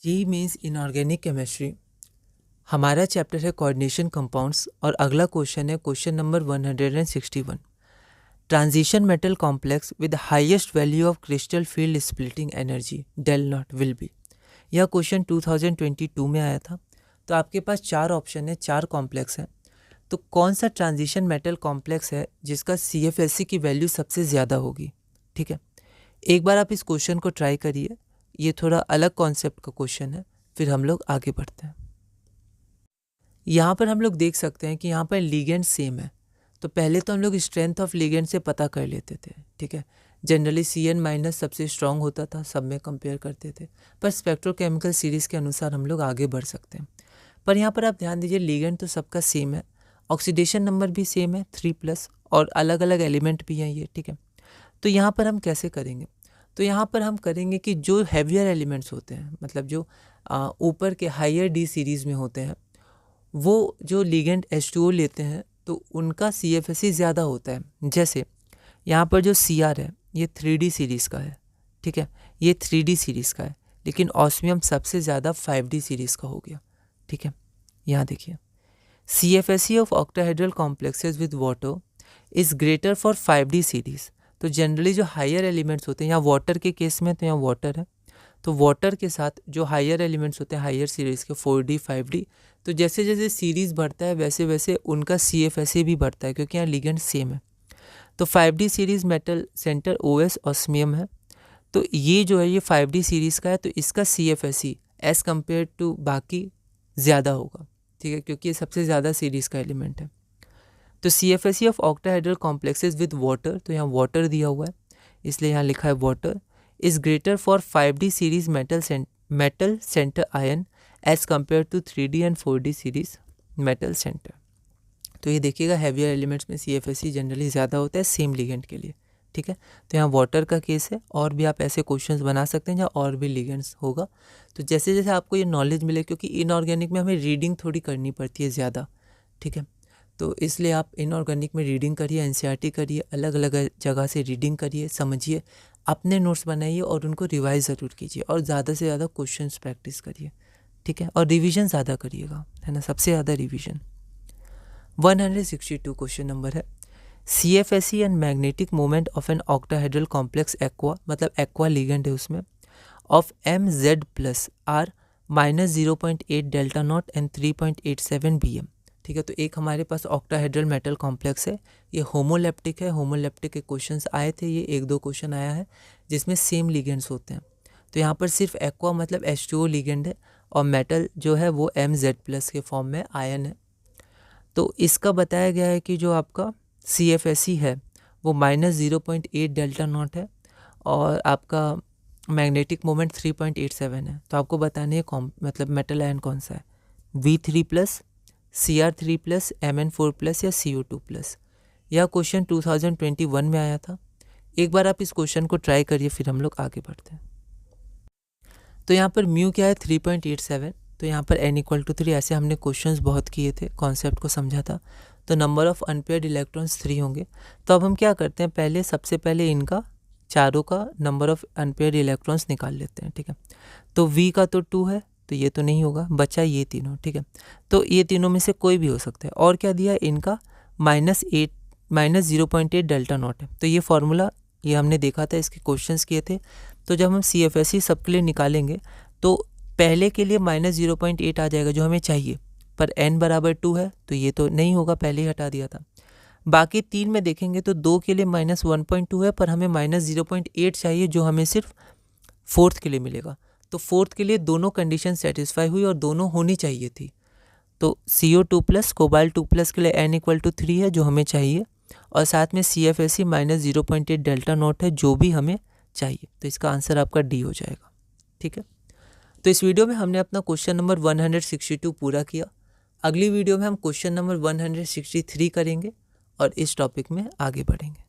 यही means inorganic chemistry. हमारा chapter है कोऑर्डिनेशन कंपाउंड्स और अगला क्वेश्चन है question number 161। Transition metal complex with highest value of crystal field splitting energy delta naught will be. यह question 2022 में आया था। तो आपके पास चार ऑप्शन है, चार कॉम्प्लेक्स हैं। तो कौन सा ट्रांजिशन मेटल कॉम्प्लेक्स है जिसका CFSE की वैल्यू सबसे ज़्यादा होगी? ठीक है, एक बार आप इस क्वेश्चन को ट्राई करिए। ये थोड़ा अलग कॉन्सेप्ट का क्वेश्चन है, फिर हम लोग आगे बढ़ते हैं। यहाँ पर हम लोग देख सकते हैं कि यहाँ पर लिगेंड सेम है। तो पहले तो हम लोग स्ट्रेंथ ऑफ लिगेंड से पता कर लेते थे। ठीक है, जनरली CN- सबसे स्ट्रांग होता था, सब में कंपेयर करते थे, पर स्पेक्ट्रोकेमिकल सीरीज़ के अनुसार हम लोग आगे बढ़ सकते हैं। पर यहाँ पर आप ध्यान दीजिए, लिगेंड तो सबका सेम है, ऑक्सीडेशन नंबर भी सेम है 3+, और अलग अलग एलिमेंट भी हैं ये। ठीक है, तो यहाँ पर हम कैसे करेंगे? तो यहाँ पर हम करेंगे कि जो हैवियर एलिमेंट्स होते हैं, मतलब जो ऊपर के हायर D सीरीज़ में होते हैं, वो जो लिगेंड H2O लेते हैं तो उनका CFSE ज़्यादा होता है। जैसे यहाँ पर जो Cr है ये 3D सीरीज़ का है। ठीक है, ये 3D सीरीज़ का है, लेकिन ऑस्मियम सबसे ज़्यादा 5D सीरीज़ का हो गया। ठीक है, यहाँ देखिए, CFSE of octahedral complexes with water is greater for 5D series. तो जनरली जो हायर एलिमेंट्स होते हैं, यहाँ वाटर के केस में तो यहाँ वाटर है, तो वाटर के साथ जो हायर एलिमेंट्स होते हैं हायर सीरीज़ के 4D 5D, तो जैसे जैसे सीरीज़ बढ़ता है वैसे वैसे उनका CFSE भी बढ़ता है, क्योंकि यहाँ लिगेंड सेम है। तो 5D series metal centre OS osmium है, तो ये जो है ये 5D सीरीज़ का है, तो इसका CFSE एज़ कम्पेयर टू बाकी ज़्यादा होगा। ठीक है, क्योंकि ये सबसे ज़्यादा सीरीज़ का एलिमेंट है। तो CFSE of octahedral complexes with water, तो यहाँ वाटर दिया हुआ है इसलिए यहाँ लिखा है water, is greater for 5D series metal centre ion as compare to 3D and 4D series metal centre. तो ये देखिएगा, हैवियर एलिमेंट्स में CFSE जनरली ज़्यादा होता है सेम लिगेंड के लिए। ठीक है, तो यहाँ वाटर का केस है, और भी आप ऐसे क्वेश्चंस बना सकते हैं जहाँ और भी लिगेंड्स होगा। तो जैसे जैसे आपको ये नॉलेज मिले, क्योंकि इनऑर्गेनिक में हमें रीडिंग थोड़ी करनी पड़ती है ज़्यादा। ठीक है, तो इसलिए आप इनऑर्गेनिक में रीडिंग करिए, NCERT करिए, अलग अलग जगह से रीडिंग करिए, समझिए, अपने नोट्स बनाइए और उनको रिवाइज ज़रूर कीजिए, और ज़्यादा से ज़्यादा क्वेश्चंस प्रैक्टिस करिए। ठीक है, और रिवीजन ज़्यादा करिएगा, है ना, सबसे ज़्यादा रिवीजन। 162 क्वेश्चन नंबर है, CFSE and magnetic moment of an octahedral complex aqua, मतलब एक्वा लिगेंड है उसमें, of MZ+ are -0.8 delta naught and 3.87 BM। ठीक है, तो एक हमारे पास ऑक्टाहेड्रल मेटल कॉम्प्लेक्स है, ये होमोलेप्टिक है। होमोलेप्टिक के क्वेश्चंस आए थे, ये 1-2 क्वेश्चन आया है जिसमें सेम लिगेंड्स होते हैं। तो यहाँ पर सिर्फ एक्वा मतलब H2O लिगेंड है, और मेटल जो है वो MZ+ के फॉर्म में आयन है। तो इसका बताया गया है कि जो आपका CFSE है वो -0.8 डेल्टा नॉट है, और आपका मैग्नेटिक मोमेंट 3.87 है। तो आपको बताने है मतलब मेटल आयन कौन सा है, V3+, Cr3+, Mn4+ या CO2+। यह क्वेश्चन 2021 में आया था। एक बार आप इस क्वेश्चन को ट्राई करिए, फिर हम लोग आगे बढ़ते हैं। तो यहाँ पर म्यू क्या है, 3.87। तो यहाँ पर n=3, ऐसे हमने क्वेश्चंस बहुत किए थे, कॉन्सेप्ट को समझा था। तो नंबर ऑफ अनपेयर्ड इलेक्ट्रॉन्स 3 होंगे। तो अब हम क्या करते हैं, सबसे पहले इनका चारों का नंबर ऑफ अनपेयर्ड इलेक्ट्रॉन्स निकाल लेते हैं। ठीक है, तो V का तो 2 है, तो ये तो नहीं होगा, बचा ये तीनों। ठीक है, तो ये तीनों में से कोई भी हो सकता है। और क्या दिया है, इनका -0.8 डेल्टा नॉट है। तो ये फॉर्मूला ये हमने देखा था, इसके क्वेश्चंस किए थे। तो जब हम CFSE सबके लिए निकालेंगे तो पहले के लिए -0.8 आ जाएगा जो हमें चाहिए, पर n = 2 है, तो ये तो नहीं होगा, पहले ही हटा दिया था। बाकी 3 में देखेंगे तो 2 के लिए -1.2 है, पर हमें -0.8 चाहिए जो हमें सिर्फ 4th के लिए मिलेगा। तो 4th के लिए दोनों कंडीशन सेटिस्फाई हुई और दोनों होनी चाहिए थी। तो CO2+, कोबाल्ट 2+ के लिए n=3 है जो हमें चाहिए, और साथ में CFSE -0.8 डेल्टा नॉट है जो भी हमें चाहिए। तो इसका आंसर आपका D हो जाएगा। ठीक है, तो इस वीडियो में हमने अपना क्वेश्चन नंबर 162 पूरा किया। अगली वीडियो में हम क्वेश्चन नंबर 163 करेंगे और इस टॉपिक में आगे बढ़ेंगे।